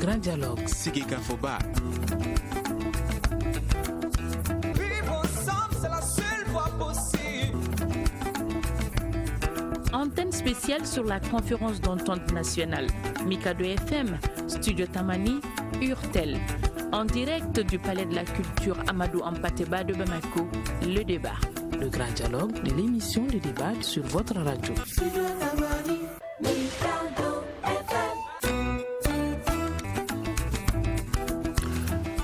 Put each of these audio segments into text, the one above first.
grand dialogue. Sigeka Foba. Vivre ensemble, c'est la seule voie possible. Antenne spéciale sur la conférence d'entente nationale. Mikado FM, Studio Tamani, Urtel. En direct du Palais de la Culture Amadou Ampateba de Bamako, le débat. Le grand dialogue de l'émission Le Débat sur votre radio.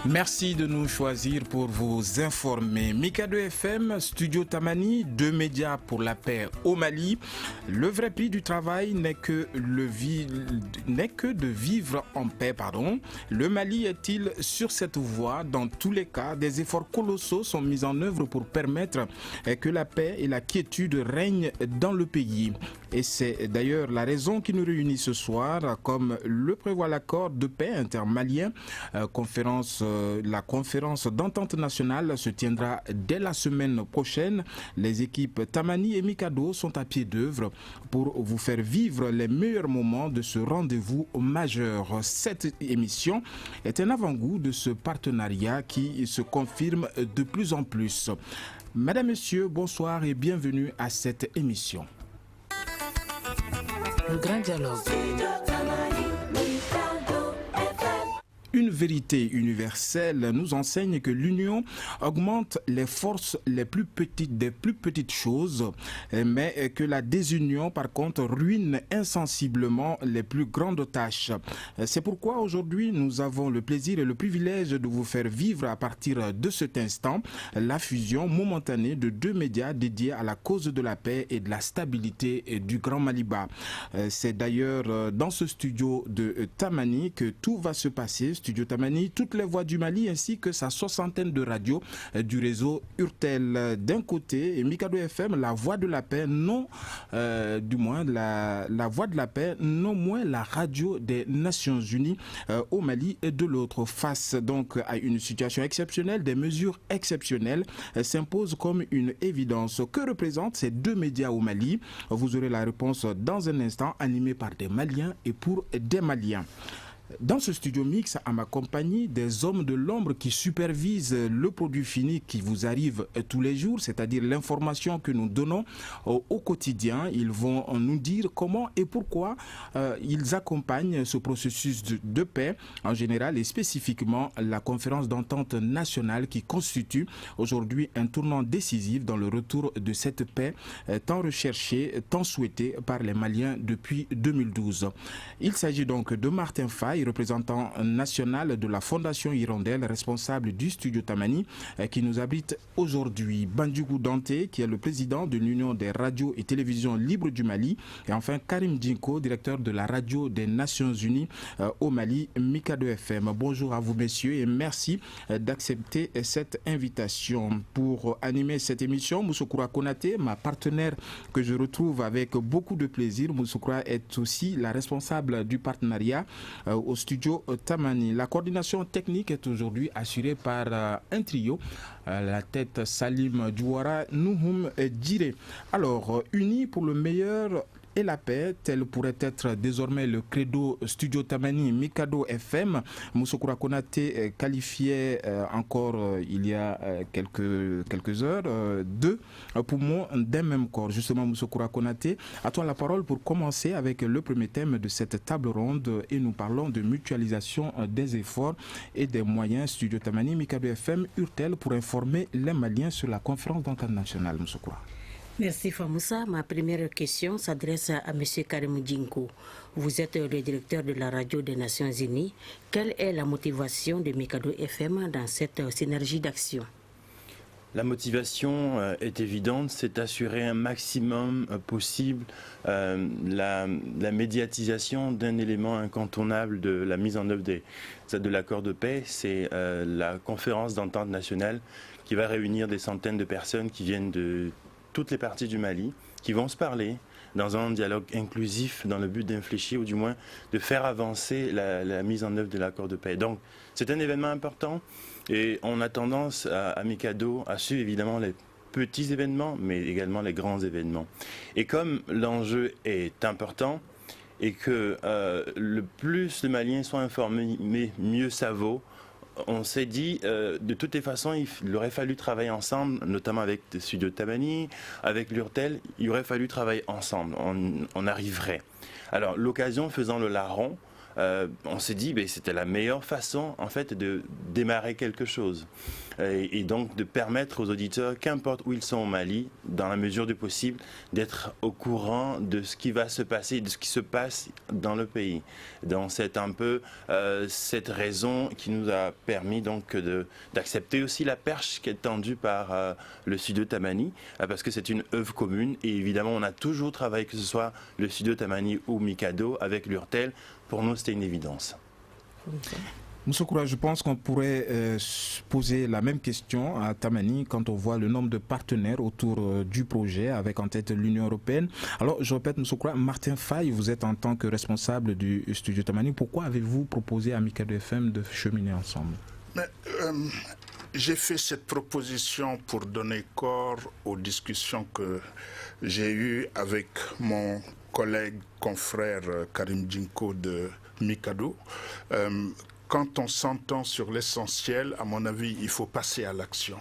Merci de nous choisir pour vous informer. Mikado FM, Studio Tamani, 2 médias pour la paix au Mali. Le vrai prix du travail n'est que de vivre en paix. Le Mali est-il sur cette voie? Dans tous les cas, des efforts colossaux sont mis en œuvre pour permettre que la paix et la quiétude règnent dans le pays. Et c'est d'ailleurs la raison qui nous réunit ce soir, comme le prévoit l'accord de paix intermalien. La conférence d'entente nationale se tiendra dès la semaine prochaine. Les équipes Tamani et Mikado sont à pied d'œuvre pour vous faire vivre les meilleurs moments de ce rendez-vous majeur. Cette émission est un avant-goût de ce partenariat qui se confirme de plus en plus. Mesdames, Messieurs, bonsoir et bienvenue à cette émission. Le grand dialogue. Une vérité universelle nous enseigne que l'union augmente les forces les plus petites des plus petites choses, mais que la désunion, par contre, ruine insensiblement les plus grandes tâches. C'est pourquoi aujourd'hui, nous avons le plaisir et le privilège de vous faire vivre à partir de cet instant la fusion momentanée de 2 médias dédiés à la cause de la paix et de la stabilité du Grand Maliba. C'est d'ailleurs dans ce studio de Tamani que tout va se passer. Studio Tamani, toutes les voix du Mali ainsi que sa 60aine de radios du réseau Urtel d'un côté et Mikado FM, la voix de la paix, la voix de la paix, non moins la radio des Nations Unies au Mali et de l'autre. Face donc à une situation exceptionnelle, des mesures exceptionnelles s'imposent comme une évidence. Que représentent ces 2 médias au Mali? Vous aurez la réponse dans un instant, animé par des Maliens et pour des Maliens. Dans ce studio mix, à ma compagnie, des hommes de l'ombre qui supervisent le produit fini qui vous arrive tous les jours, c'est-à-dire l'information que nous donnons au quotidien. Ils vont nous dire comment et pourquoi ils accompagnent ce processus de paix en général et spécifiquement la conférence d'entente nationale qui constitue aujourd'hui un tournant décisif dans le retour de cette paix tant recherchée, tant souhaitée par les Maliens depuis 2012. Il s'agit donc de Martin Faye, représentant national de la Fondation Hirondelle, responsable du studio Tamani, qui nous abrite aujourd'hui. Bandjougou Dante, qui est le président de l'Union des radios et télévisions libres du Mali. Et enfin, Karim Djinko, directeur de la radio des Nations Unies au Mali, Mikado FM. Bonjour à vous, messieurs, et merci d'accepter cette invitation. Pour animer cette émission, Moussoukroua Konaté, ma partenaire que je retrouve avec beaucoup de plaisir. Moussoukroua est aussi la responsable du partenariat au studio Tamani. La coordination technique est aujourd'hui assurée par un trio, la tête Salim Douara, Nouhoum Djire. Alors, unis pour le meilleur et la paix, tel pourrait être désormais le credo Studio Tamani Mikado FM. Moussoukroua Konaté qualifiait encore il y a quelques heures 2 poumons d'un même corps. Justement, Moussoukroua Konaté, à toi la parole pour commencer avec le premier thème de cette table ronde et nous parlons de mutualisation des efforts et des moyens. Studio Tamani Mikado FM Urtel pour informer les Maliens sur la conférence d'entente nationale. Moussoukroua. Merci Famoussa. Ma première question s'adresse à M. Karim Djinko. Vous êtes le directeur de la radio des Nations Unies. Quelle est la motivation de Mikado FM dans cette synergie d'action? La motivation est évidente, c'est d'assurer un maximum possible la médiatisation d'un élément incontournable de la mise en œuvre de l'accord de paix. C'est la conférence d'entente nationale qui va réunir des centaines de personnes qui viennent de toutes les parties du Mali, qui vont se parler dans un dialogue inclusif dans le but d'infléchir ou du moins de faire avancer la mise en œuvre de l'accord de paix. Donc c'est un événement important et on a tendance à Mikado à suivre évidemment les petits événements mais également les grands événements. Et comme l'enjeu est important et que le plus les Maliens sont informés, mieux ça vaut. On s'est dit, de toutes les façons, il aurait fallu travailler ensemble, notamment avec Studio Tamani, avec l'URTEL, il aurait fallu travailler ensemble, on arriverait. Alors, l'occasion faisant le larron, on s'est dit que c'était la meilleure façon en fait de démarrer quelque chose et donc de permettre aux auditeurs, qu'importe où ils sont au Mali, dans la mesure du possible, d'être au courant de ce qui va se passer, de ce qui se passe dans le pays. Donc c'est un peu cette raison qui nous a permis donc d'accepter aussi la perche qui est tendue par le Studio Tamani, parce que c'est une œuvre commune et évidemment on a toujours travaillé, que ce soit le Studio Tamani ou Mikado avec l'URTEL. Pour nous, c'était une évidence. Moussoukroua, je pense qu'on pourrait poser la même question à Tamani quand on voit le nombre de partenaires autour du projet, avec en tête l'Union européenne. Alors, je répète, Moussoukroua, Martin Faye, vous êtes en tant que responsable du Studio Tamani. Pourquoi avez-vous proposé à Mikado FM de cheminer ensemble? J'ai fait cette proposition pour donner corps aux discussions que j'ai eues avec mon collègue, confrère Karim Djinko de Mikado. Quand on s'entend sur l'essentiel, à mon avis, il faut passer à l'action.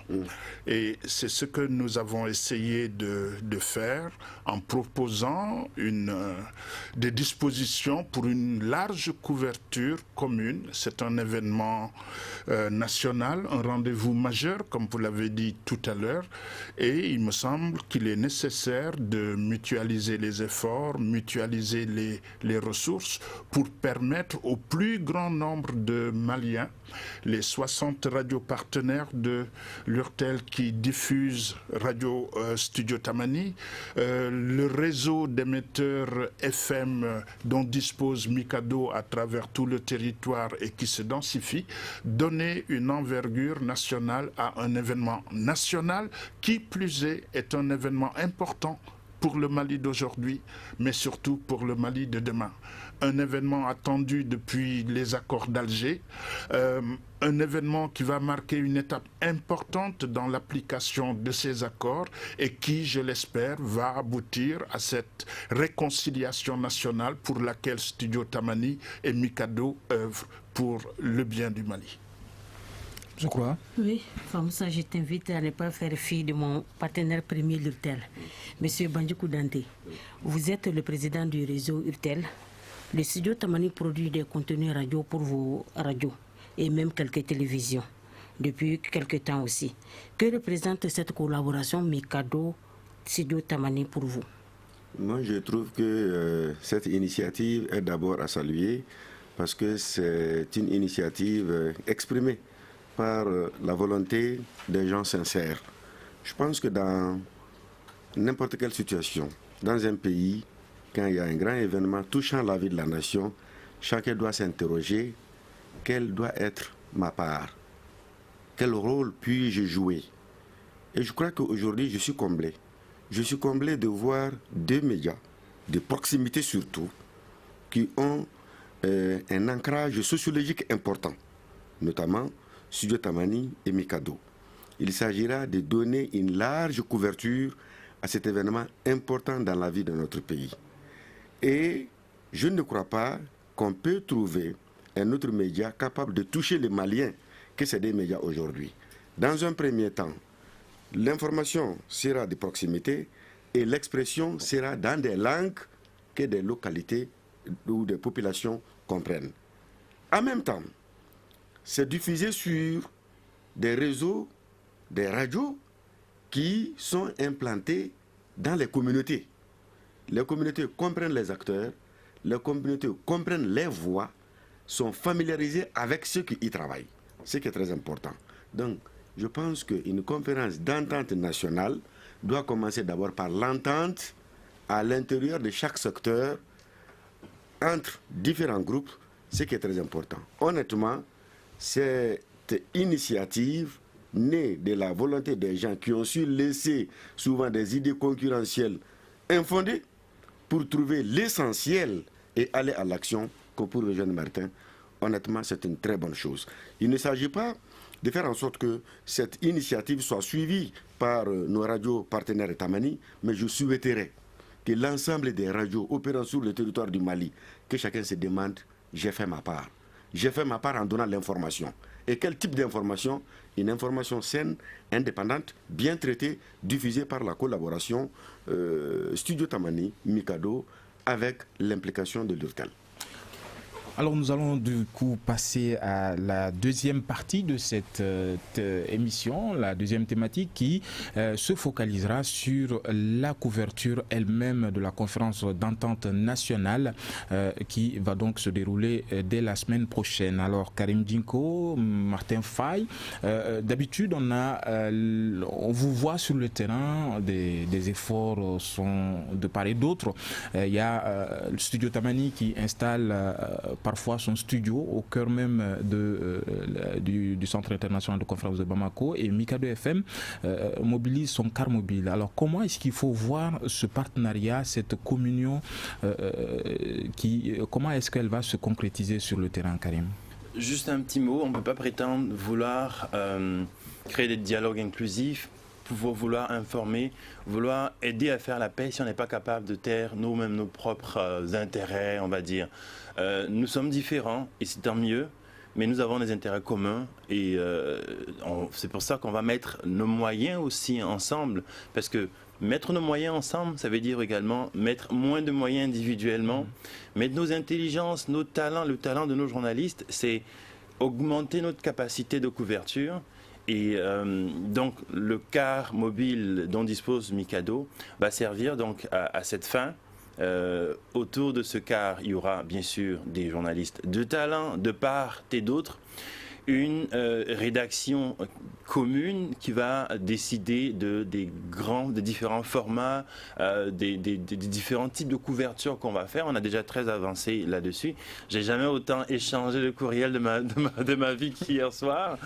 Et c'est ce que nous avons essayé de faire en proposant des dispositions pour une large couverture commune. C'est un événement national, un rendez-vous majeur, comme vous l'avez dit tout à l'heure. Et il me semble qu'il est nécessaire de mutualiser les efforts, mutualiser les ressources pour permettre au plus grand nombre de Maliens, les 60 radios partenaires de l'URTEL qui diffusent Radio Studio Tamani, le réseau d'émetteurs FM dont dispose Mikado à travers tout le territoire et qui se densifie, donner une envergure nationale à un événement national qui plus est un événement important pour le Mali d'aujourd'hui, mais surtout pour le Mali de demain. Un événement attendu depuis les accords d'Alger, un événement qui va marquer une étape importante dans l'application de ces accords et qui, je l'espère, va aboutir à cette réconciliation nationale pour laquelle Studio Tamani et Mikado œuvrent pour le bien du Mali. Je crois. Oui, Famoussa, je t'invite à ne pas faire fi de mon partenaire premier l'URTEL, Monsieur Bandjikou Dante. Vous êtes le président du réseau URTEL. Le Studio Tamani produit des contenus radio pour vos radios et même quelques télévisions depuis quelques temps aussi. Que représente cette collaboration Mikado-Studio Tamani pour vous? Moi, je trouve que cette initiative est d'abord à saluer parce que c'est une initiative exprimée par la volonté des gens sincères. Je pense que dans n'importe quelle situation, dans un pays, quand il y a un grand événement touchant la vie de la nation, chacun doit s'interroger, quelle doit être ma part? Quel rôle puis-je jouer? Et je crois qu'aujourd'hui, je suis comblé. Je suis comblé de voir deux médias, de proximité surtout, qui ont un ancrage sociologique important, notamment Studio Tamani et Mikado. Il s'agira de donner une large couverture à cet événement important dans la vie de notre pays. Et je ne crois pas qu'on peut trouver un autre média capable de toucher les Maliens que ces deux médias aujourd'hui. Dans un premier temps, l'information sera de proximité et l'expression sera dans des langues que des localités ou des populations comprennent. En même temps, c'est diffusé sur des réseaux, des radios qui sont implantés dans les communautés. Les communautés comprennent les acteurs, les communautés comprennent les voix, sont familiarisées avec ceux qui y travaillent. Ce qui est très important. Donc, je pense qu'une conférence d'entente nationale doit commencer d'abord par l'entente à l'intérieur de chaque secteur entre différents groupes, ce qui est très important. Honnêtement, cette initiative née de la volonté des gens qui ont su laisser souvent des idées concurrentielles infondées pour trouver l'essentiel et aller à l'action, comme pour le jeune Martin. Honnêtement, c'est une très bonne chose. Il ne s'agit pas de faire en sorte que cette initiative soit suivie par nos radios partenaires Tamani, mais je souhaiterais que l'ensemble des radios opérant sur le territoire du Mali, que chacun se demande, j'ai fait ma part. J'ai fait ma part en donnant l'information. Et quel type d'information? Une information saine, indépendante, bien traitée, diffusée par la collaboration Studio Tamani, Mikado, avec l'implication de l'URTEL. Alors nous allons du coup passer à la deuxième partie de cette émission, la deuxième thématique qui se focalisera sur la couverture elle-même de la conférence d'entente nationale qui va donc se dérouler dès la semaine prochaine. Alors Karim Djinko, Martin Faye, d'habitude on vous voit sur le terrain, des efforts sont de part et d'autre. Il y a le studio Tamani qui installe parfois son studio au cœur même du Centre international de conférence de Bamako, et Mikado FM mobilise son car mobile. Alors comment est-ce qu'il faut voir ce partenariat, cette communion, comment est-ce qu'elle va se concrétiser sur le terrain, Karim? Juste un petit mot, on ne peut pas prétendre vouloir créer des dialogues inclusifs, vouloir informer, vouloir aider à faire la paix si on n'est pas capable de taire nous-mêmes nos propres intérêts, on va dire. Nous sommes différents et c'est tant mieux, mais nous avons des intérêts communs et c'est pour ça qu'on va mettre nos moyens aussi ensemble, parce que mettre nos moyens ensemble, ça veut dire également mettre moins de moyens individuellement, mettre nos intelligences, nos talents, le talent de nos journalistes, c'est augmenter notre capacité de couverture. Et donc le car mobile dont dispose Mikado va servir donc à cette fin. Autour de ce car, il y aura bien sûr des journalistes de talent de part et d'autre, une rédaction commune qui va décider des différents formats, des différents types de couverture qu'on va faire. On a déjà très avancé là-dessus. J'ai jamais autant échangé le courriel de ma vie qu'hier soir.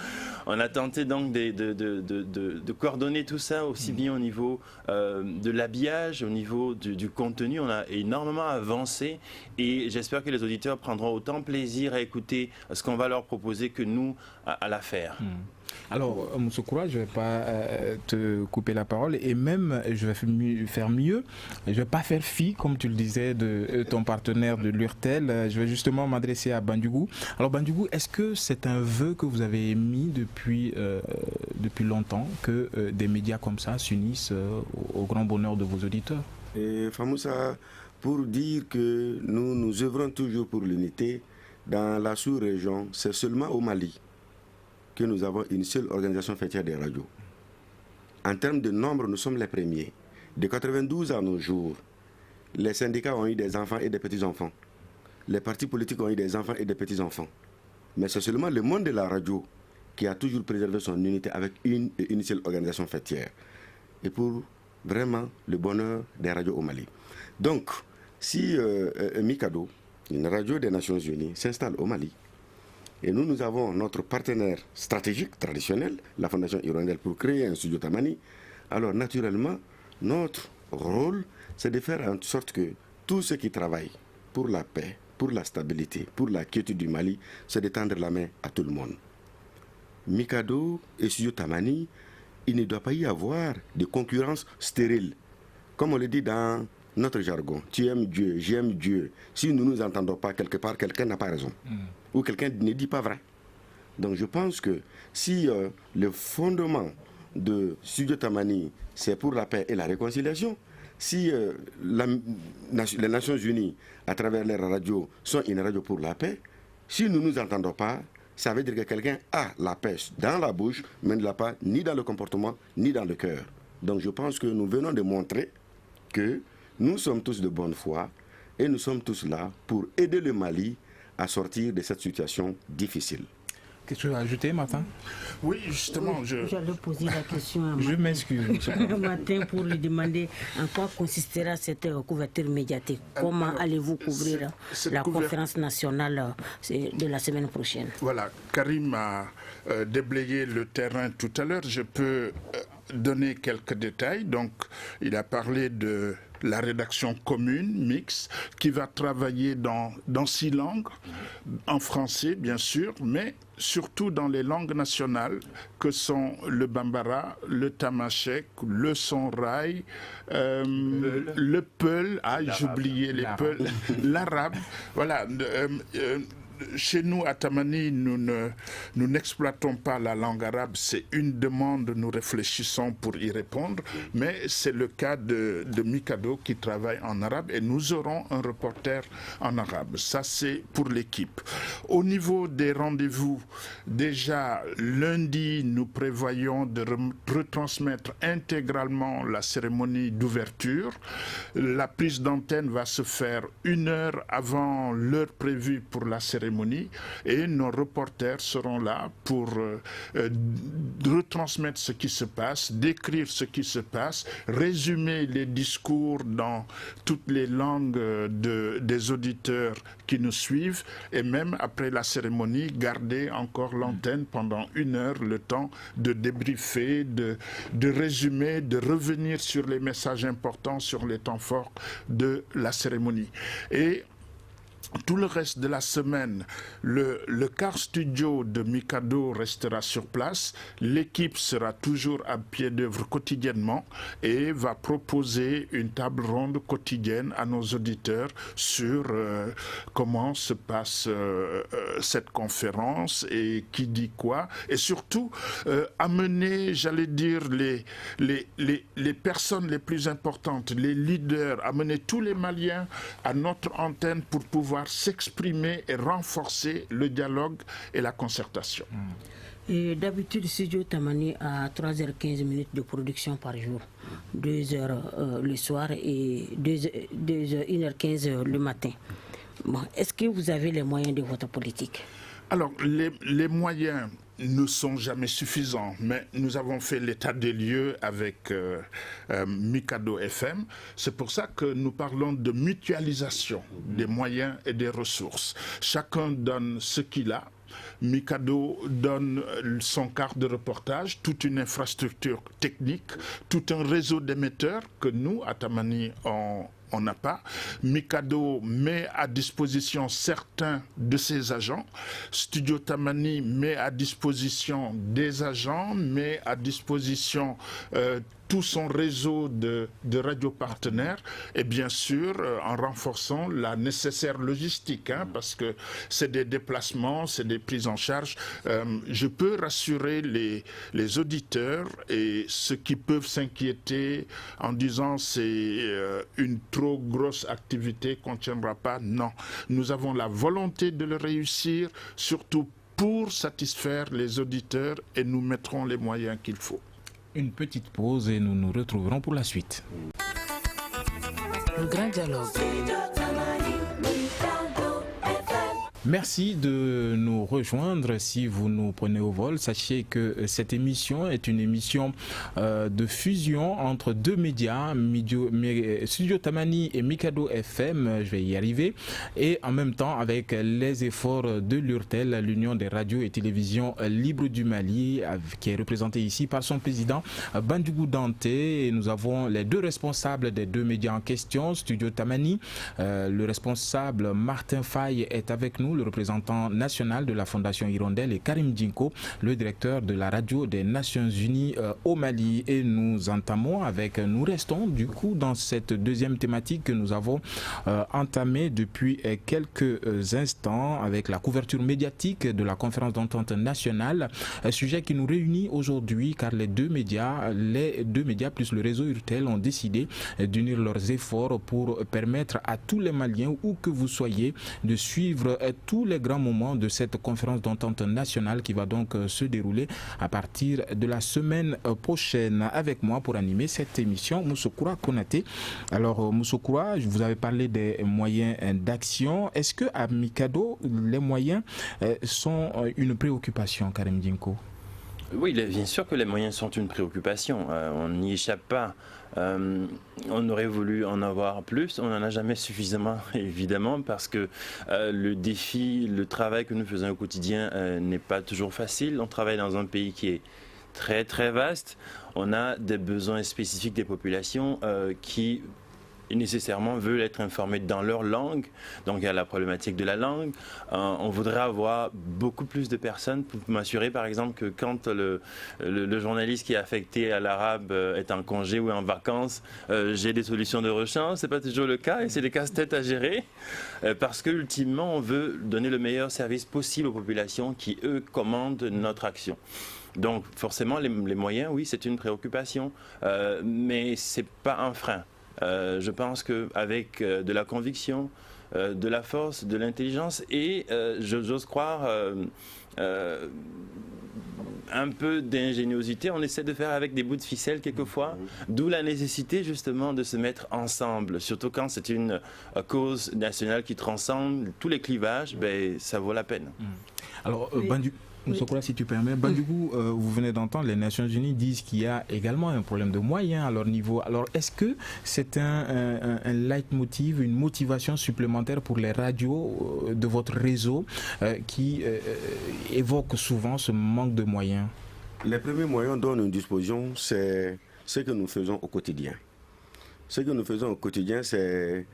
On a tenté donc de coordonner tout ça aussi bien au niveau de l'habillage, au niveau du contenu. On a énormément avancé et j'espère que les auditeurs prendront autant plaisir à écouter ce qu'on va leur proposer que nous à la faire. Alors, Moussa Koura, je ne vais pas te couper la parole et même je vais faire mieux. Je ne vais pas faire fi, comme tu le disais, de ton partenaire de l'URTEL. Je vais justement m'adresser à Bandjougou. Alors, Bandjougou, est-ce que c'est un vœu que vous avez émis depuis longtemps que des médias comme ça s'unissent au grand bonheur de vos auditeurs? Et Famoussa, pour dire que nous œuvrons toujours pour l'unité dans la sous-région, c'est seulement au Mali que nous avons une seule organisation fêtière des radios. En termes de nombre, nous sommes les premiers. De 92 à nos jours, les syndicats ont eu des enfants et des petits-enfants. Les partis politiques ont eu des enfants et des petits-enfants. Mais c'est seulement le monde de la radio qui a toujours préservé son unité avec une seule organisation fêtière. Et pour vraiment le bonheur des radios au Mali. Donc, si Mikado, une radio des Nations Unies, s'installe au Mali, et nous avons notre partenaire stratégique traditionnel, la Fondation Hirondelle, pour créer un studio Tamani, alors naturellement, notre rôle, c'est de faire en sorte que tous ceux qui travaillent pour la paix, pour la stabilité, pour la quiétude du Mali, c'est de tendre la main à tout le monde. Mikado et studio Tamani, il ne doit pas y avoir de concurrence stérile. Comme on le dit dans notre jargon, tu aimes Dieu, j'aime Dieu. Si nous ne nous entendons pas quelque part, quelqu'un n'a pas raison. Ou quelqu'un ne dit pas vrai. Donc je pense que si le fondement de Studio Tamani, c'est pour la paix et la réconciliation, si les Nations Unies, à travers leurs radios, sont une radio pour la paix, si nous ne nous entendons pas, ça veut dire que quelqu'un a la paix dans la bouche, mais ne l'a pas ni dans le comportement, ni dans le cœur. Donc je pense que nous venons de montrer que nous sommes tous de bonne foi et nous sommes tous là pour aider le Mali à sortir de cette situation difficile. Qu'est-ce que tu veux ajouter, Martin? Oui, justement, J'allais poser la question à Je m'excuse. Martin pour lui demander en quoi consistera cette couverture médiatique. Comment allez-vous couvrir la conférence nationale de la semaine prochaine? Voilà, Karim a déblayé le terrain tout à l'heure. Je peux donner quelques détails. Donc, il a parlé de la rédaction commune, mixte, qui va travailler dans 6 langues, en français bien sûr, mais surtout dans les langues nationales que sont le bambara, le tamashek, le songhai, le peul, j'oubliais les peuls, l'arabe. Voilà. Chez nous, à Tamani, nous n'exploitons pas la langue arabe. C'est une demande, nous réfléchissons pour y répondre. Mais c'est le cas de Mikado qui travaille en arabe et nous aurons un reporter en arabe. Ça, c'est pour l'équipe. Au niveau des rendez-vous, déjà lundi, nous prévoyons de retransmettre intégralement la cérémonie d'ouverture. La prise d'antenne va se faire 1 heure avant l'heure prévue pour la cérémonie. Et nos reporters seront là pour retransmettre ce qui se passe, décrire ce qui se passe, résumer les discours dans toutes les langues des auditeurs qui nous suivent et même après la cérémonie, garder encore l'antenne pendant 1 heure, le temps de débriefer, de résumer, de revenir sur les messages importants, sur les temps forts de la cérémonie. Et tout le reste de la semaine, le car studio de Mikado restera sur place. L'équipe sera toujours à pied d'œuvre quotidiennement et va proposer une table ronde quotidienne à nos auditeurs sur comment se passe cette conférence et qui dit quoi. Et surtout, amener, j'allais dire, les personnes les plus importantes, les leaders, amener tous les Maliens à notre antenne pour pouvoir s'exprimer et renforcer le dialogue et la concertation. D'habitude, Studio Tamani a 3h15 de production par jour, 2h le soir et 1h15 le matin. Bon, est-ce que vous avez les moyens de votre politique? Alors, les moyens ne sont jamais suffisants, mais nous avons fait l'état des lieux avec Mikado FM. C'est pour ça que nous parlons de mutualisation des moyens et des ressources. Chacun donne ce qu'il a. Mikado donne son quart de reportage, toute une infrastructure technique, tout un réseau d'émetteurs que nous, à Tamani, on n'a pas. Mikado met à disposition certains de ses agents. Studio Tamani met à disposition des agents, met à disposition tout son réseau de radios partenaires et bien sûr en renforçant la nécessaire logistique, parce que c'est des déplacements, c'est des prises en charge. Je peux rassurer les auditeurs et ceux qui peuvent s'inquiéter en disant c'est une trop grosse activité qu'on ne tiendra pas. Non, nous avons la volonté de le réussir, surtout pour satisfaire les auditeurs et nous mettrons les moyens qu'il faut. Une petite pause et nous nous retrouverons pour la suite. Le grand dialogue. Merci de nous rejoindre. Si vous nous prenez au vol, sachez que cette émission est une émission de fusion entre 2 médias, Studio Tamani et Mikado FM, je vais y arriver, et en même temps avec les efforts de l'URTEL, l'Union des radios et télévisions libres du Mali, qui est représentée ici par son président Bandjougou Dante. Et nous avons les 2 responsables des 2 médias en question, Studio Tamani. Le responsable Martin Faye est avec nous, le représentant national de la Fondation Hirondelle, et Karim Djinko, le directeur de la radio des Nations Unies au Mali. Et nous restons du coup dans cette deuxième thématique que nous avons entamée depuis quelques instants avec la couverture médiatique de la conférence d'entente nationale, un sujet qui nous réunit aujourd'hui car les deux médias plus le réseau URTEL ont décidé d'unir leurs efforts pour permettre à tous les Maliens, où que vous soyez, de suivre tous les grands moments de cette conférence d'entente nationale qui va donc se dérouler à partir de la semaine prochaine. Avec moi pour animer cette émission, Moussokoura Konaté. Alors Moussokoura, vous avez parlé des moyens d'action. Est-ce que à Mikado, les moyens sont une préoccupation, Karim Djinko? Oui, bien sûr que les moyens sont une préoccupation. On n'y échappe pas. On aurait voulu en avoir plus, on n'en a jamais suffisamment, évidemment, parce que le défi, le travail que nous faisons au quotidien n'est pas toujours facile. On travaille dans un pays qui est très très vaste. On a des besoins spécifiques des populations qui nécessairement veulent être informés dans leur langue. Donc il y a la problématique de la langue. On voudrait avoir beaucoup plus de personnes pour m'assurer par exemple que quand le journaliste qui est affecté à l'arabe est en congé ou en vacances, j'ai des solutions de rechange. C'est pas toujours le cas et c'est des casse-têtes à gérer parce que ultimement on veut donner le meilleur service possible aux populations qui eux commandent notre action. Donc forcément les moyens, oui, c'est une préoccupation, mais c'est pas un frein. Je pense qu'avec de la conviction, de la force, de l'intelligence et, j'ose croire, un peu d'ingéniosité, on essaie de faire avec des bouts de ficelle quelquefois, d'où la nécessité justement de se mettre ensemble, surtout quand c'est une cause nationale qui transcende tous les clivages, ben, ça vaut la peine. Alors, Sokola, si tu permets, Bandiougou, vous venez d'entendre, les Nations Unies disent qu'il y a également un problème de moyens à leur niveau. Alors, est-ce que c'est un leitmotiv, une motivation supplémentaire pour les radios de votre réseau qui évoquent souvent ce manque de moyens? Les premiers moyens dont nous disposons, c'est ce que nous faisons au quotidien. Ce que nous faisons au quotidien, c'est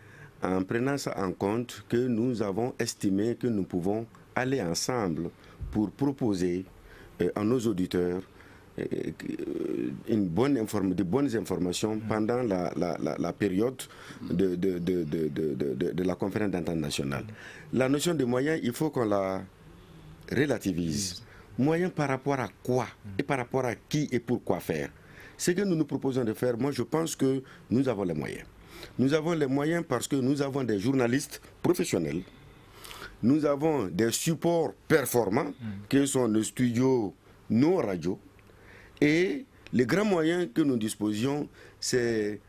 en prenant ça en compte que nous avons estimé que nous pouvons aller ensemble pour proposer à nos auditeurs de bonnes informations pendant la période de la conférence d'entente nationale. La notion de moyens, il faut qu'on la relativise. Moyens par rapport à quoi et par rapport à qui et pourquoi faire. Ce que nous nous proposons de faire, moi je pense que nous avons les moyens. Nous avons les moyens parce que nous avons des journalistes professionnels. Nous avons des supports performants, que sont nos studios, nos radios. Et les grands moyens que nous disposions, c'est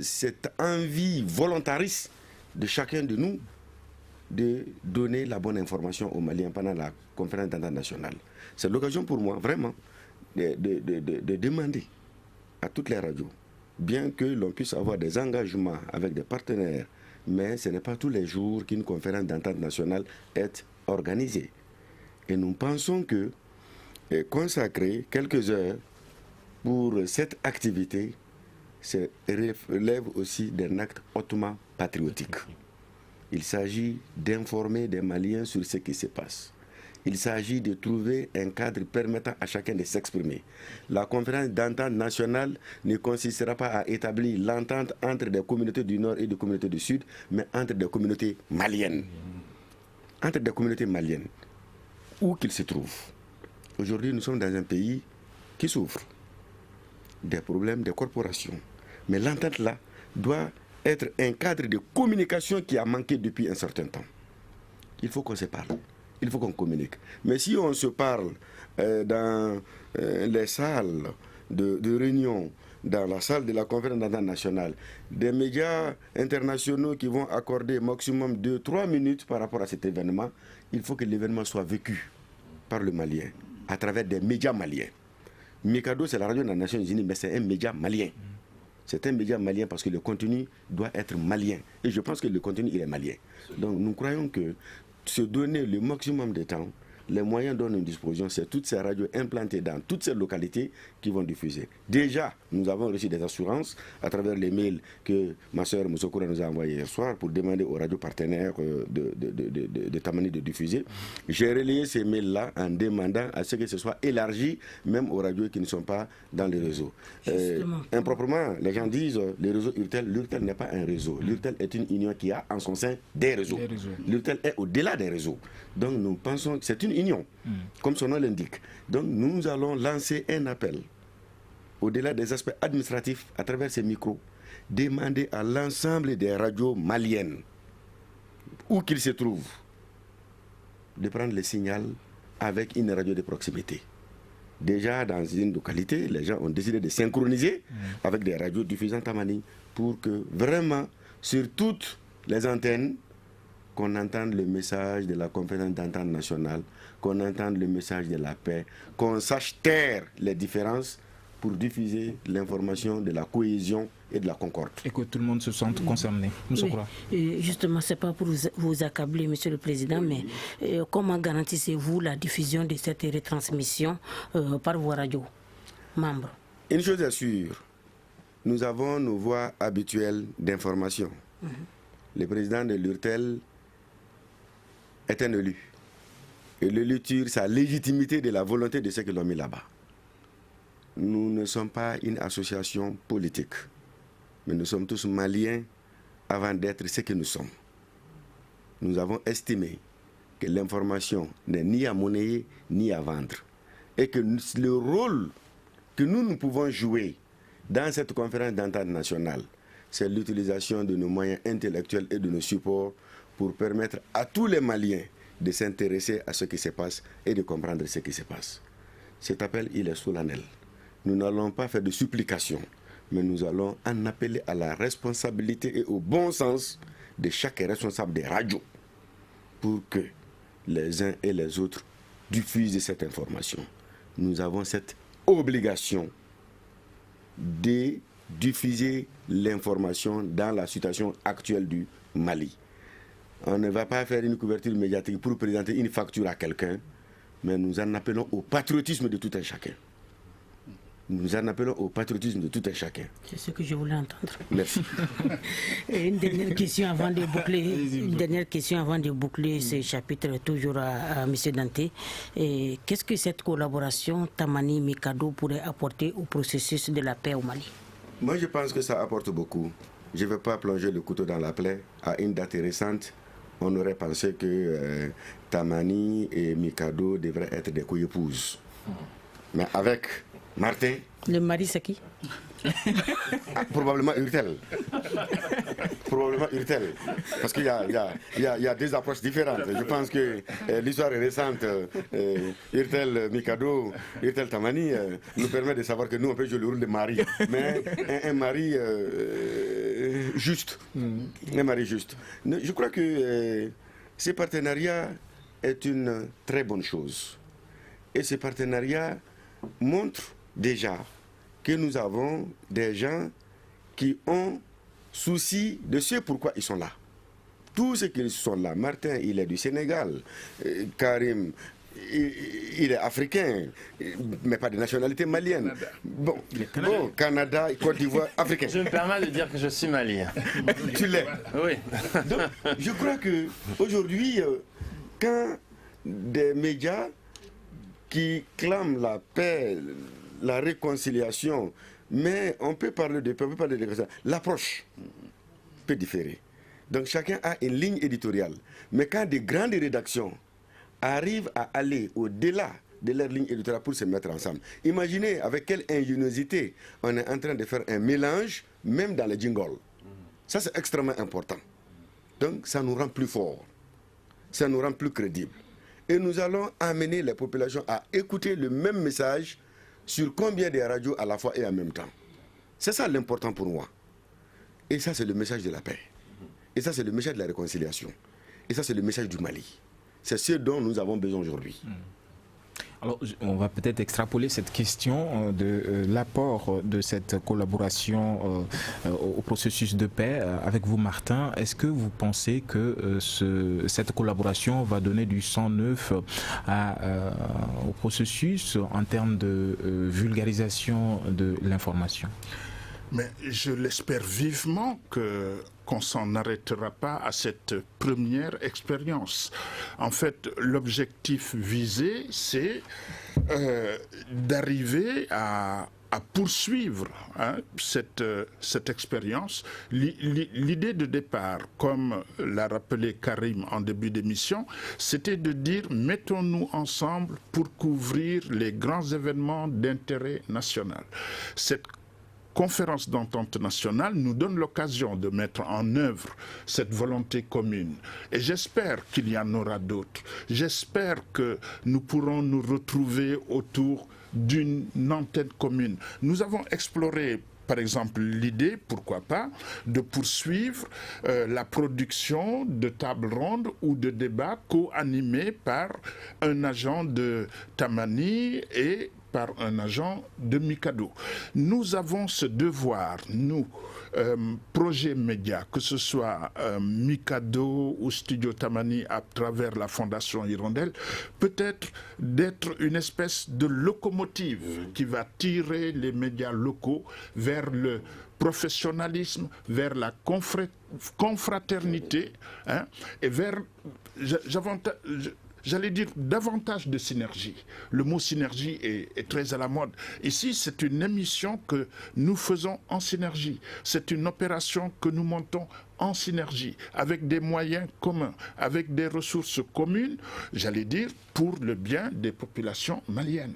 cette envie volontariste de chacun de nous de donner la bonne information aux Maliens pendant la conférence d'entente nationale. C'est l'occasion pour moi, vraiment, de demander à toutes les radios, bien que l'on puisse avoir des engagements avec des partenaires, mais ce n'est pas tous les jours qu'une conférence d'entente nationale est organisée. Et nous pensons que consacrer quelques heures pour cette activité, ça relève aussi d'un acte hautement patriotique. Il s'agit d'informer des Maliens sur ce qui se passe. Il s'agit de trouver un cadre permettant à chacun de s'exprimer. La conférence d'entente nationale ne consistera pas à établir l'entente entre des communautés du Nord et des communautés du Sud, mais entre des communautés maliennes. Entre des communautés maliennes, où qu'ils se trouvent. Aujourd'hui, nous sommes dans un pays qui souffre des problèmes de corporations. Mais l'entente là doit être un cadre de communication qui a manqué depuis un certain temps. Il faut qu'on se parle. Il faut qu'on communique. Mais si on se parle dans les salles de réunion, dans la salle de la conférence d'entente nationale, des médias internationaux qui vont accorder maximum 2-3 minutes par rapport à cet événement, il faut que l'événement soit vécu par le Malien, à travers des médias maliens. Mikado, c'est la radio des Nations Unies, mais c'est un média malien. C'est un média malien parce que le contenu doit être malien. Et je pense que le contenu, il est malien. Donc nous croyons que se donner le maximum de temps, les moyens dont nous disposons, c'est toutes ces radios implantées dans toutes ces localités qui vont diffuser. Déjà, nous avons reçu des assurances à travers les mails que ma soeur Moussokoura nous a envoyés hier soir pour demander aux radios partenaires de Tamani de diffuser. J'ai relayé ces mails-là en demandant à ce que ce soit élargi même aux radios qui ne sont pas dans le réseau. Improprement, les gens disent le réseau URTEL. L'URTEL n'est pas un réseau. L'URTEL est une union qui a en son sein des réseaux. L'URTEL est au-delà des réseaux. Donc nous pensons que c'est une union, comme son nom l'indique. Donc nous allons lancer un appel, au-delà des aspects administratifs, à travers ces micros, demander à l'ensemble des radios maliennes, où qu'ils se trouvent, de prendre le signal avec une radio de proximité. Déjà dans une localité, les gens ont décidé de synchroniser avec des radios diffusant Tamani pour que vraiment, sur toutes les antennes, qu'on entende le message de la conférence d'entente nationale, qu'on entende le message de la paix, qu'on sache taire les différences pour diffuser l'information de la cohésion et de la concorde. Et que tout le monde se sente concerné. Oui. Justement, ce n'est pas pour vous accabler, Monsieur le Président, mais comment garantissez-vous la diffusion de cette retransmission par vos radios membres? Une chose est sûre, nous avons nos voies habituelles d'information. Le président de l'URTEL est un élu. Et l'élu tire sa légitimité de la volonté de ceux qui l'ont mis là-bas. Nous ne sommes pas une association politique, mais nous sommes tous maliens avant d'être ce que nous sommes. Nous avons estimé que l'information n'est ni à monnayer ni à vendre. Et que le rôle que nous pouvons jouer dans cette conférence d'entente nationale, c'est l'utilisation de nos moyens intellectuels et de nos supports pour permettre à tous les Maliens de s'intéresser à ce qui se passe et de comprendre ce qui se passe. Cet appel, il est solennel. Nous n'allons pas faire de supplications, mais nous allons en appeler à la responsabilité et au bon sens de chaque responsable des radios pour que les uns et les autres diffusent cette information. Nous avons cette obligation de diffuser l'information dans la situation actuelle du Mali. On ne va pas faire une couverture médiatique pour présenter une facture à quelqu'un, mais nous en appelons au patriotisme de tout un chacun. Nous en appelons au patriotisme de tout un chacun. C'est ce que je voulais entendre. Merci. Et une dernière question avant de boucler, ce chapitre, toujours à M. Dante. Qu'est-ce que cette collaboration Tamani-Mikado pourrait apporter au processus de la paix au Mali? Moi, je pense que ça apporte beaucoup. Je ne veux pas plonger le couteau dans la plaie. À une date récente, on aurait pensé que Tamani et Mikado devraient être des co-épouses. Mais avec Martin... Le mari, c'est qui? Probablement Urtel. Probablement Urtel. Parce qu'il y a deux approches différentes. Je pense que l'histoire est récente. Urtel Mikado, Urtel Tamani nous permet de savoir que nous, on peut jouer le rôle de mari. Mais un mari juste. Un mari juste. Je crois que ce partenariat est une très bonne chose. Et ce partenariat montre déjà que nous avons des gens qui ont souci de ce pourquoi ils sont là. Tous ceux qui sont là, Martin, il est du Sénégal, Karim, il est africain, mais pas de nationalité malienne. Bon, Canada, Côte d'Ivoire, africain. Je me permets de dire que je suis malien. Tu l'es. Oui. Donc, je crois qu'aujourd'hui, quand des médias qui clament la paix, la réconciliation, mais on peut parler de paix, on peut parler de ça. L'approche peut différer. Donc chacun a une ligne éditoriale. Mais quand des grandes rédactions arrivent à aller au-delà de leur ligne éditoriale pour se mettre ensemble, imaginez avec quelle ingéniosité on est en train de faire un mélange, même dans les jingles. Ça, c'est extrêmement important. Donc ça nous rend plus forts, ça nous rend plus crédibles. Et nous allons amener les populations à écouter le même message sur combien de radios à la fois et en même temps. C'est ça l'important pour moi. Et ça, c'est le message de la paix. Et ça, c'est le message de la réconciliation. Et ça, c'est le message du Mali. C'est ce dont nous avons besoin aujourd'hui. Alors, on va peut-être extrapoler cette question de l'apport de cette collaboration au processus de paix avec vous, Martin. Est-ce que vous pensez que cette collaboration va donner du sang neuf au processus en termes de vulgarisation de l'information? Mais je l'espère vivement qu'on s'en arrêtera pas à cette première expérience. En fait, l'objectif visé, c'est d'arriver à poursuivre cette expérience. L'idée de départ, comme l'a rappelé Karim en début d'émission, c'était de dire mettons-nous ensemble pour couvrir les grands événements d'intérêt national. Cette conférence d'entente nationale nous donne l'occasion de mettre en œuvre cette volonté commune. Et j'espère qu'il y en aura d'autres. J'espère que nous pourrons nous retrouver autour d'une antenne commune. Nous avons exploré, par exemple, l'idée, pourquoi pas, de poursuivre la production de tables rondes ou de débats co-animés par un agent de Tamani et par un agent de Mikado. Nous avons ce devoir, nous, projet média, que ce soit Mikado ou Studio Tamani à travers la Fondation Hirondelle, peut-être d'être une espèce de locomotive qui va tirer les médias locaux vers le professionnalisme, vers la confraternité, hein, et vers, j'allais dire, davantage de synergie. Le mot synergie est très à la mode. Ici, c'est une émission que nous faisons en synergie. C'est une opération que nous montons en synergie, avec des moyens communs, avec des ressources communes, j'allais dire, pour le bien des populations maliennes.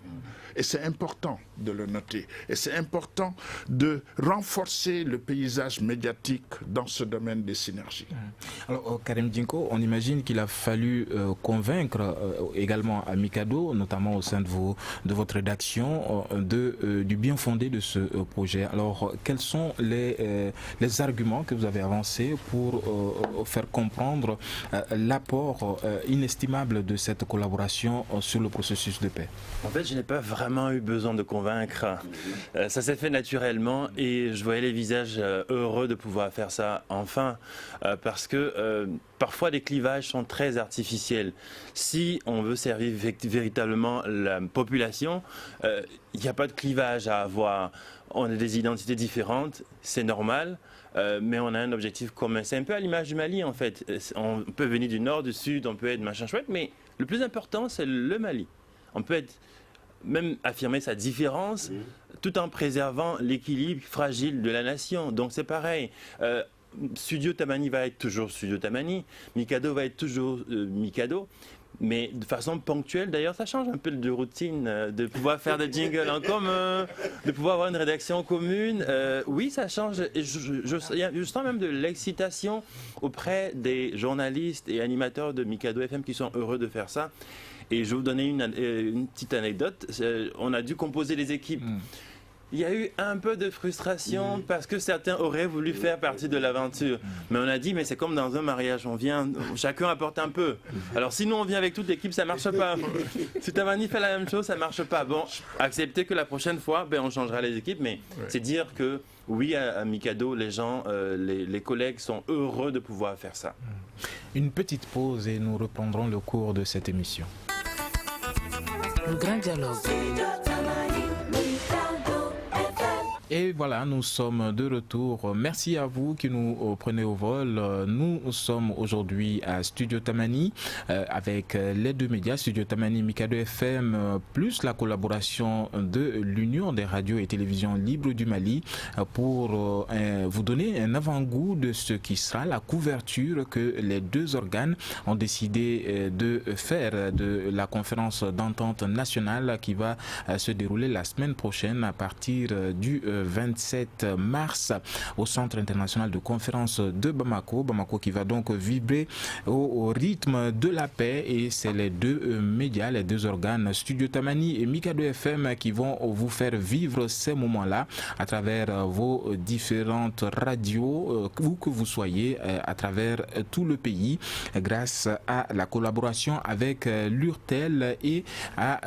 Et c'est important de le noter. Et c'est important de renforcer le paysage médiatique dans ce domaine des synergies. Alors, Karim Djinko, on imagine qu'il a fallu convaincre également à Mikado, notamment au sein de votre rédaction, du bien fondé de ce projet. Alors, quels sont les arguments que vous avez avancés pour faire comprendre l'apport inestimable de cette collaboration sur le processus de paix? En fait, je n'ai pas vraiment eu besoin de convaincre. Ça s'est fait naturellement et je voyais les visages heureux de pouvoir faire ça enfin, parce que parfois les clivages sont très artificiels. Si on veut servir véritablement la population, il n'y a pas de clivage à avoir. On a des identités différentes, c'est normal. Mais on a un objectif commun. C'est un peu à l'image du Mali en fait. On peut venir du nord, du sud, on peut être machin chouette, mais le plus important c'est le Mali. On peut même affirmer sa différence tout en préservant l'équilibre fragile de la nation. Donc c'est pareil. Studio Tamani va être toujours Studio Tamani, Mikado va être toujours Mikado. Mais de façon ponctuelle, d'ailleurs, ça change un peu de routine, de pouvoir faire des jingles en commun, de pouvoir avoir une rédaction commune. Oui, ça change. Et je sens même de l'excitation auprès des journalistes et animateurs de Mikado FM qui sont heureux de faire ça. Et je vais vous donner une petite anecdote. On a dû composer les équipes. Il y a eu un peu de frustration parce que certains auraient voulu faire partie de l'aventure. Mais on a dit, mais c'est comme dans un mariage, on vient, chacun apporte un peu. Alors si nous on vient avec toute l'équipe, ça marche pas. Si Tamani fait la même chose, ça marche pas. Bon, acceptez que la prochaine fois, on changera les équipes, mais c'est dire que oui, à Mikado, les gens, les collègues sont heureux de pouvoir faire ça. Une petite pause et nous reprendrons le cours de cette émission. Le grand dialogue. Et voilà, nous sommes de retour. Merci à vous qui nous prenez au vol. Nous sommes aujourd'hui à Studio Tamani avec les deux médias, Studio Tamani, Mikado FM, plus la collaboration de l'Union des radios et télévisions libres du Mali pour vous donner un avant-goût de ce qui sera la couverture que les deux organes ont décidé de faire de la conférence d'entente nationale qui va se dérouler la semaine prochaine à partir du 27 mars au Centre international de conférence de Bamako. Bamako qui va donc vibrer au rythme de la paix, et c'est les deux médias, les deux organes, Studio Tamani et Mikado FM, qui vont vous faire vivre ces moments-là à travers vos différentes radios, où que vous soyez, à travers tout le pays, grâce à la collaboration avec l'URTEL et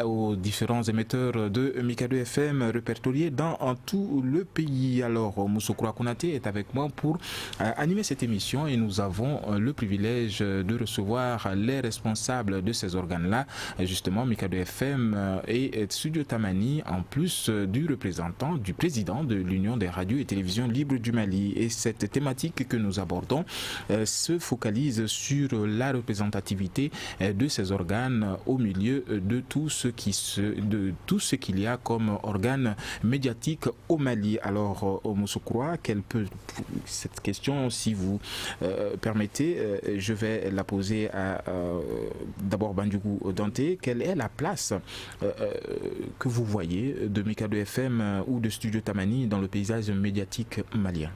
aux différents émetteurs de Mikado FM répertoriés dans tout le pays. Alors, Moussoukroa Konaté est avec moi pour animer cette émission, et nous avons le privilège de recevoir les responsables de ces organes-là, justement Mikado FM et Studio Tamani, en plus du représentant, du président de l'Union des radios et télévisions libres du Mali. Et cette thématique que nous abordons se focalise sur la représentativité de ces organes au milieu de tout ce qu'il y a comme organes médiatiques au Mali. Alors, Moussoukroa, cette question, si vous permettez, je vais la poser à d'abord Bandjougou Dante. Quelle est la place que vous voyez de Mikado FM ou de Studio Tamani dans le paysage médiatique malien?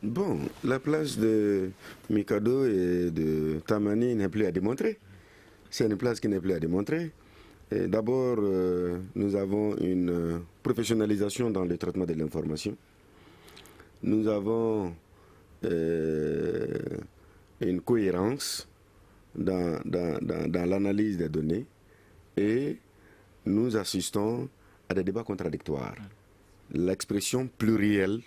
Bon, la place de Mikado et de Tamani n'est plus à démontrer. C'est une place qui n'est plus à démontrer. D'abord, nous avons une professionnalisation dans le traitement de l'information. Nous avons une cohérence dans l'analyse des données, et nous assistons à des débats contradictoires. L'expression plurielle,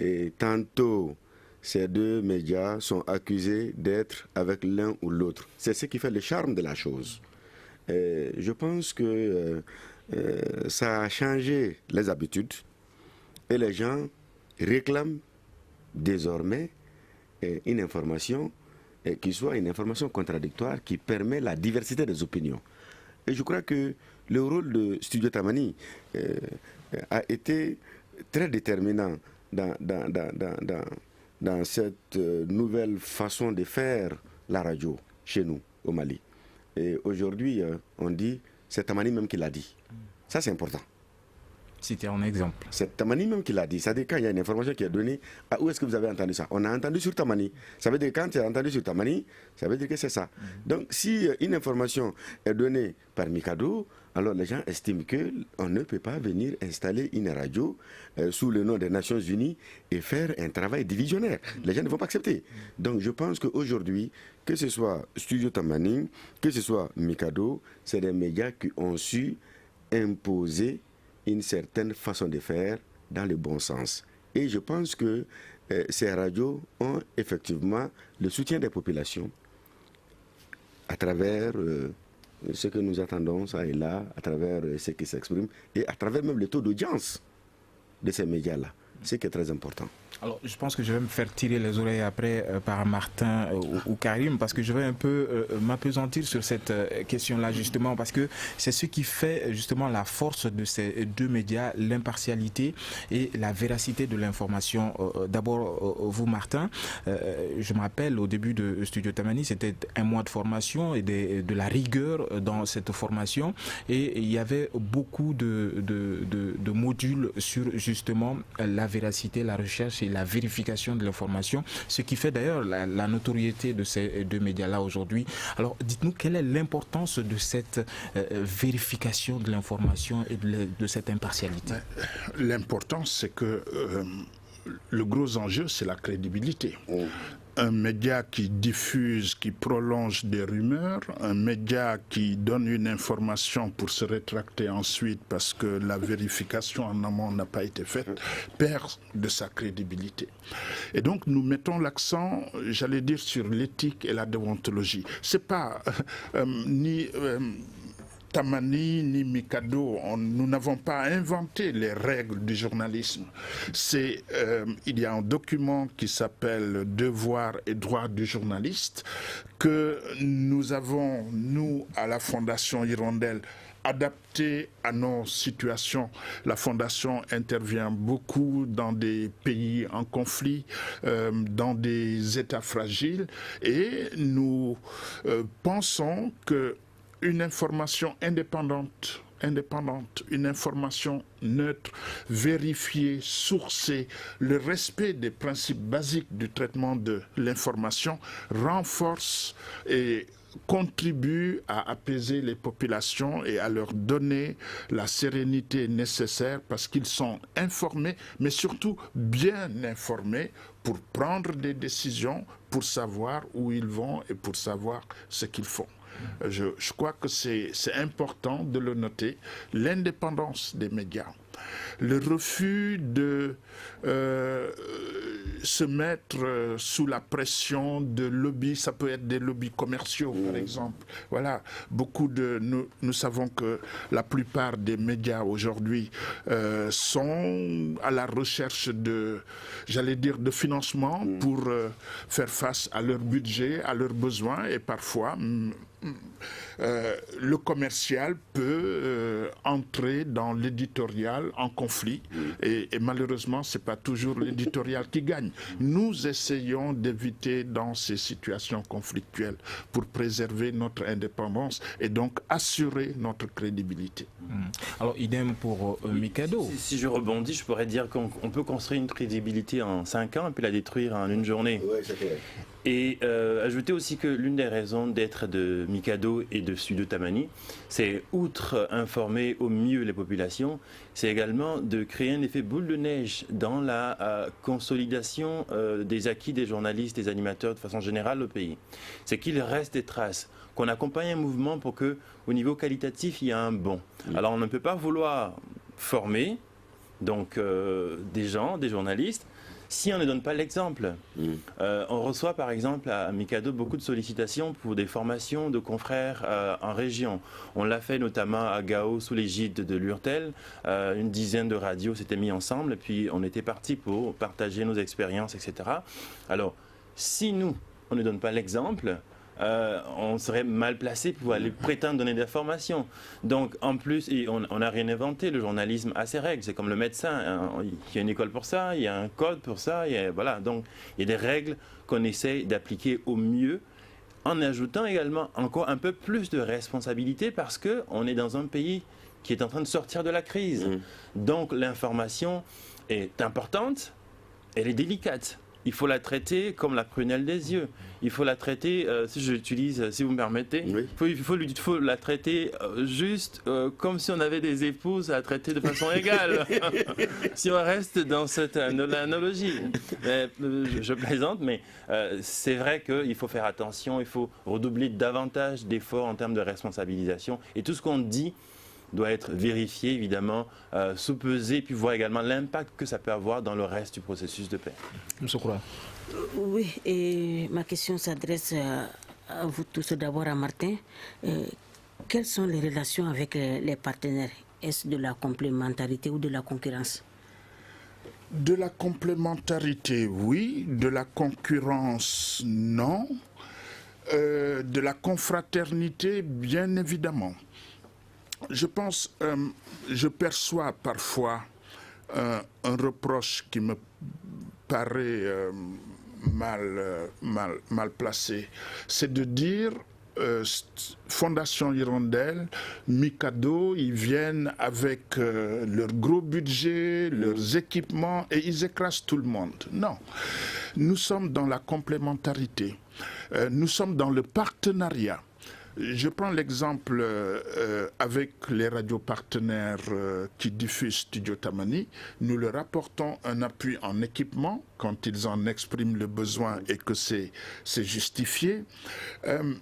et tantôt ces deux médias sont accusés d'être avec l'un ou l'autre. C'est ce qui fait le charme de la chose. Je pense que ça a changé les habitudes et les gens réclament désormais une information qui soit une information contradictoire qui permet la diversité des opinions. Et je crois que le rôle de Studio Tamani a été très déterminant dans cette nouvelle façon de faire la radio chez nous, au Mali. Et aujourd'hui, on dit, c'est Tamani même qui l'a dit. Ça, c'est important. C'était un exemple. C'est Tamani même qui l'a dit. C'est-à-dire quand il y a une information qui est donnée, où est-ce que vous avez entendu ça? On a entendu sur Tamani. Ça veut dire quand tu as entendu sur Tamani, ça veut dire que c'est ça. Donc si une information est donnée par Mikado, alors les gens estiment qu'on ne peut pas venir installer une radio sous le nom des Nations Unies et faire un travail divisionnaire. Les gens ne vont pas accepter. Donc je pense qu'aujourd'hui, que ce soit Studio Tamani, que ce soit Mikado, c'est des médias qui ont su imposer une certaine façon de faire dans le bon sens. Et je pense que ces radios ont effectivement le soutien des populations à travers ce que nous attendons, ça et là, à travers ce qui s'exprime, et à travers même le taux d'audience de ces médias-là, ce qui est très important. Alors, je pense que je vais me faire tirer les oreilles après par Martin ou Karim, parce que je vais un peu m'appesantir sur cette question-là, justement, parce que c'est ce qui fait justement la force de ces deux médias, l'impartialité et la véracité de l'information. D'abord, vous, Martin, je me rappelle au début de Studio Tamani, c'était un mois de formation et de la rigueur dans cette formation, et il y avait beaucoup de modules sur justement la véracité, la recherche et la vérification de l'information, ce qui fait d'ailleurs la notoriété de ces deux médias-là aujourd'hui. Alors, dites-nous, quelle est l'importance de cette vérification de l'information et de cette impartialité? L'importance, c'est que le gros enjeu, c'est la crédibilité. Un média qui diffuse, qui prolonge des rumeurs, un média qui donne une information pour se rétracter ensuite parce que la vérification en amont n'a pas été faite, perd de sa crédibilité. Et donc nous mettons l'accent, j'allais dire, sur l'éthique et la déontologie. C'est pas ni Tamani ni Mikado, nous n'avons pas inventé les règles du journalisme. Il y a un document qui s'appelle Devoirs et droits du journaliste que nous avons, nous, à la Fondation Hirondelle, adapté à nos situations. La Fondation intervient beaucoup dans des pays en conflit, dans des États fragiles, et nous pensons que une information indépendante, une information neutre, vérifiée, sourcée, le respect des principes basiques du traitement de l'information renforce et contribue à apaiser les populations et à leur donner la sérénité nécessaire parce qu'ils sont informés, mais surtout bien informés pour prendre des décisions, pour savoir où ils vont et pour savoir ce qu'ils font. Je crois que c'est important de le noter, l'indépendance des médias. Le refus de se mettre sous la pression de lobbies, ça peut être des lobbies commerciaux par exemple. Voilà, nous savons que la plupart des médias aujourd'hui sont à la recherche de financement pour faire face à leur budget, à leurs besoins, et parfois le commercial peut entrer dans l'éditorial en conflit et malheureusement c'est pas toujours l'éditorial qui gagne. Nous essayons d'éviter dans ces situations conflictuelles pour préserver notre indépendance et donc assurer notre crédibilité. Alors idem pour Mikado. Si je rebondis, je pourrais dire qu'on peut construire une crédibilité en 5 ans et puis la détruire en une journée. Oui, c'est clair. Et ajouter aussi que l'une des raisons d'être de Mikado et de Studio Tamani, c'est outre informer au mieux les populations, c'est également de créer un effet boule de neige dans la consolidation des acquis des journalistes, des animateurs de façon générale au pays. C'est qu'il reste des traces, qu'on accompagne un mouvement pour que, au niveau qualitatif, il y a un bond. Alors on ne peut pas vouloir former donc des gens, des journalistes, si on ne donne pas l'exemple. On reçoit par exemple à Mikado beaucoup de sollicitations pour des formations de confrères en région. On l'a fait notamment à Gao sous l'égide de l'URTEL. Une dizaine de radios s'étaient mis ensemble et puis on était partis pour partager nos expériences, etc. Alors, si nous, on ne donne pas l'exemple, on serait mal placé pour aller prétendre donner des formations. Donc, en plus, on n'a rien inventé. Le journalisme a ses règles. C'est comme le médecin. Il y a une école pour ça, il y a un code pour ça. Voilà. Donc, il y a des règles qu'on essaye d'appliquer au mieux, en ajoutant également encore un peu plus de responsabilité parce qu'on est dans un pays qui est en train de sortir de la crise. Donc, l'information est importante, elle est délicate. Il faut la traiter comme la prunelle des yeux. Il faut la traiter, si vous me permettez, il faut la traiter juste comme si on avait des épouses à traiter de façon égale. Si on reste dans cette analogie. Je plaisante, mais c'est vrai qu'il faut faire attention, il faut redoubler davantage d'efforts en termes de responsabilisation. Et tout ce qu'on dit doit être vérifié, évidemment, sous-pesé, puis voir également l'impact que ça peut avoir dans le reste du processus de paix. Monsieur Koura. Oui, et ma question s'adresse à vous tous, d'abord à Martin. Quelles sont les relations avec les partenaires? Est-ce de la complémentarité ou de la concurrence? De la complémentarité, oui. De la concurrence, non. De la confraternité, bien évidemment. Je pense, je perçois parfois un reproche qui me paraît mal placé. C'est de dire Fondation Hirondelle, Mikado, ils viennent avec leur gros budget, leurs équipements et ils écrasent tout le monde. Non, nous sommes dans la complémentarité, nous sommes dans le partenariat. Je prends l'exemple avec les radios partenaires qui diffusent Studio Tamani. Nous leur apportons un appui en équipement quand ils en expriment le besoin et que c'est justifié.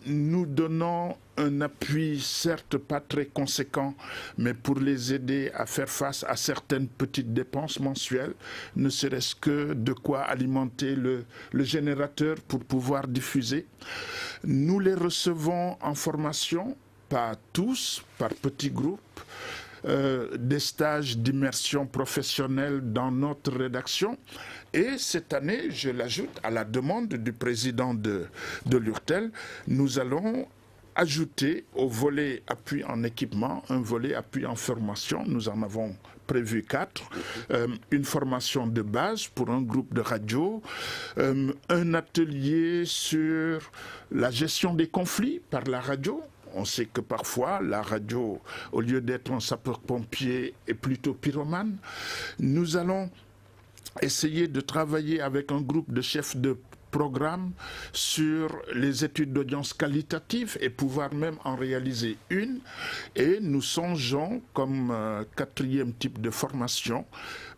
Nous donnons un appui, certes pas très conséquent, mais pour les aider à faire face à certaines petites dépenses mensuelles, ne serait-ce que de quoi alimenter le générateur pour pouvoir diffuser. Nous les recevons en formation, pas tous, par petits groupes, des stages d'immersion professionnelle dans notre rédaction. Et cette année, je l'ajoute à la demande du président de l'URTEL, nous allons ajouter au volet appui en équipement, un volet appui en formation. Nous en avons prévu 4. Une formation de base pour un groupe de radio, un atelier sur la gestion des conflits par la radio. On sait que parfois, la radio, au lieu d'être un sapeur-pompier, est plutôt pyromane. Nous allons essayer de travailler avec un groupe de chefs de programme sur les études d'audience qualitatives et pouvoir même en réaliser une. Et nous songeons comme 4e type de formation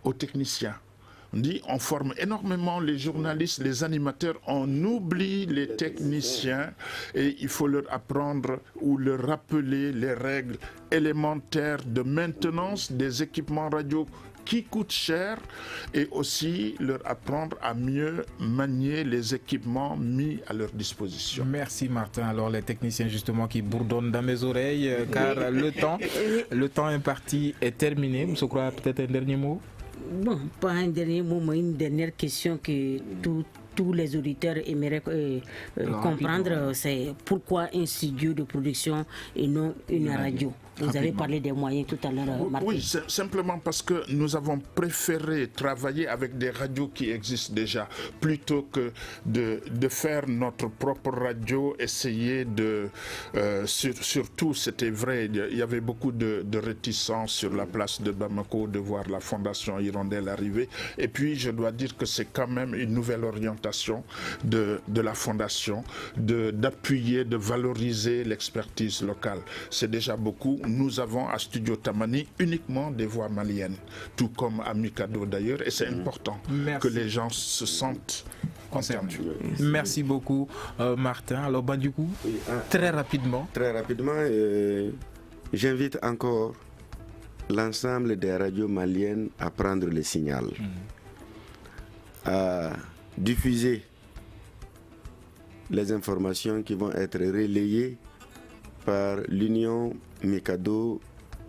aux techniciens. On dit on forme énormément les journalistes, les animateurs, on oublie les techniciens et il faut leur apprendre ou leur rappeler les règles élémentaires de maintenance des équipements radio qui coûtent cher et aussi leur apprendre à mieux manier les équipements mis à leur disposition. Merci Martin. Alors les techniciens justement qui bourdonnent dans mes oreilles car le temps imparti est terminé. Monsieur Koura, peut-être un dernier mot? Bon, pas un dernier mot, mais une dernière question que tous les auditeurs aimeraient comprendre, c'est pourquoi un studio de production et non une radio? Vous avez parlé des moyens tout à l'heure, Martin. Oui, simplement parce que nous avons préféré travailler avec des radios qui existent déjà, plutôt que de faire notre propre radio, essayer de... surtout, c'était vrai, il y avait beaucoup de réticence sur la place de Bamako de voir la Fondation Hirondelle arriver. Et puis, je dois dire que c'est quand même une nouvelle orientation de la Fondation, d'appuyer, de valoriser l'expertise locale. C'est déjà beaucoup. Nous avons à Studio Tamani uniquement des voix maliennes, tout comme à Mikado d'ailleurs, et c'est important que les gens se sentent concernés. Merci beaucoup Martin. Alors du coup, très rapidement. Très rapidement, j'invite encore l'ensemble des radios maliennes à prendre le signal, à diffuser les informations qui vont être relayées par l'Union Mikado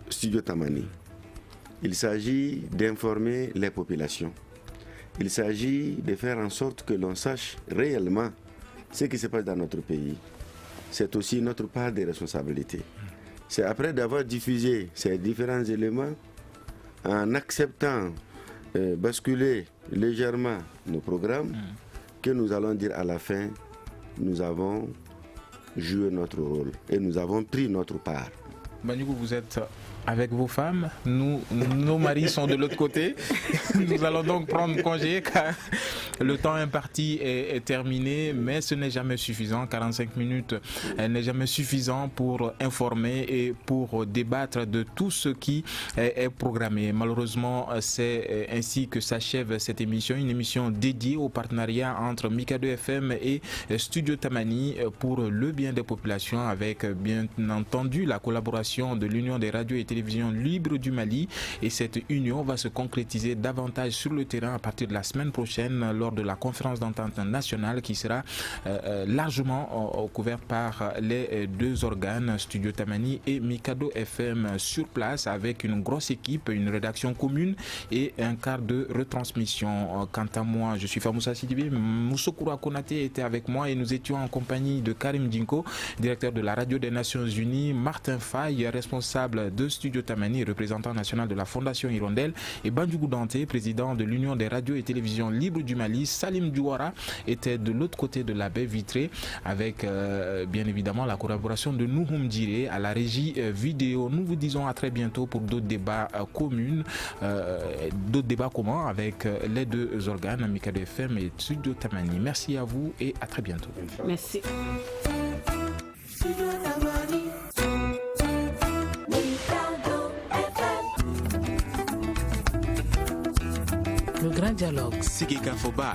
Studio Tamani. Il s'agit d'informer les populations. Il s'agit de faire en sorte que l'on sache réellement ce qui se passe dans notre pays. C'est aussi notre part de responsabilité. C'est après d'avoir diffusé ces différents éléments, en acceptant basculer légèrement nos programmes, que nous allons dire à la fin, nous avons joué notre rôle et nous avons pris notre part. Bandjougou, vous êtes avec vos femmes, nos maris sont de l'autre côté. Nous allons donc prendre congé car le temps imparti est terminé, mais ce n'est jamais suffisant. 45 minutes n'est jamais suffisant pour informer et pour débattre de tout ce qui est programmé. Malheureusement, c'est ainsi que s'achève cette émission, une émission dédiée au partenariat entre Mikado FM et Studio Tamani pour le bien des populations, avec bien entendu la collaboration de l'Union des radios et télévisions libres du Mali, et cette union va se concrétiser davantage sur le terrain à partir de la semaine prochaine lors de la conférence d'entente nationale qui sera largement couverte par les deux organes Studio Tamani et Mikado FM sur place, avec une grosse équipe, une rédaction commune et un quart de retransmission. Quant à moi, je suis Famoussa Sidibé, Moussokoura Konaté était avec moi et nous étions en compagnie de Karim Djinko, directeur de la radio des Nations Unies, Martin Faye, responsable de Studio Tamani, représentant national de la Fondation Hirondelle, et Bandjougou Dante, président de l'Union des radios et télévisions libres du Mali. Salim Douara était de l'autre côté de la baie vitrée, avec bien évidemment la collaboration de Nouhoum Djiré à la régie vidéo. Nous vous disons à très bientôt pour d'autres débats communs avec les deux organes, Mikado FM et Studio Tamani. Merci à vous et à très bientôt. Merci. Le grand dialogue. Sikika Foba.